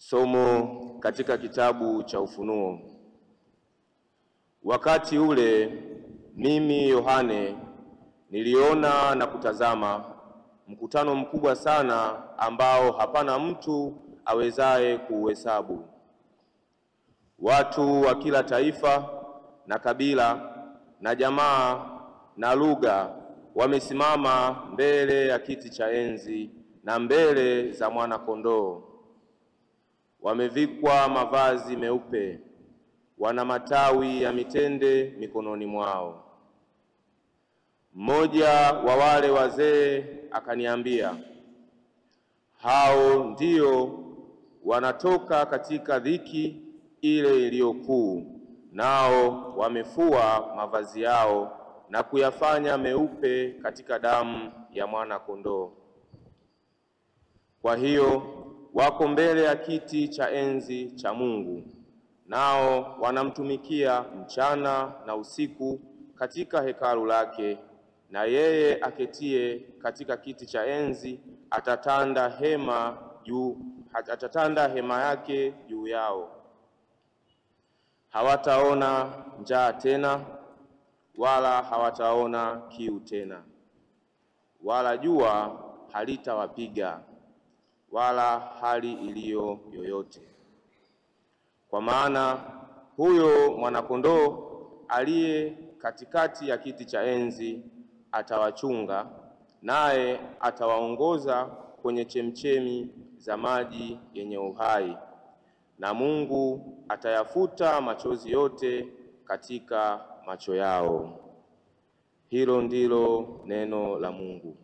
Somo katika kitabu cha Ufunuo. Wakati ule mimi Yohane niliona na kutazama mkutano mkubwa sana ambao hapana mtu awezaye kuuhesabu. Watu wa kila taifa na kabila na jamaa na lugha wamesimama mbele ya kiti cha enzi na mbele za Mwana-Kondoo. Wamevikwa mavazi meupe, wana matawi ya mitende mikononi mwao. Mmoja wa wale wazee akaniambia, hao ndio wanatoka katika dhiki ile iliyokuu, nao wamefua mavazi yao na kuyafanya meupe katika damu ya Mwana-Kondoo. Kwa hiyo wako mbele ya kiti cha enzi cha Mungu, nao wanamtumikia mchana na usiku katika hekalu lake, na yeye aketie katika kiti cha enzi atatanda hema yake juu yao. Hawataona njaa tena, wala hawataona kiu tena, wala jua halitawapiga, wala hali iliyo yoyote. Kwa maana huyo Mwana-Kondoo aliye katikati ya kiti cha enzi atawachunga, naye atawaongoza kwenye chemchemi za maji yenye uhai, na Mungu atayafuta machozi yote katika macho yao. Hilo ndilo neno la Mungu.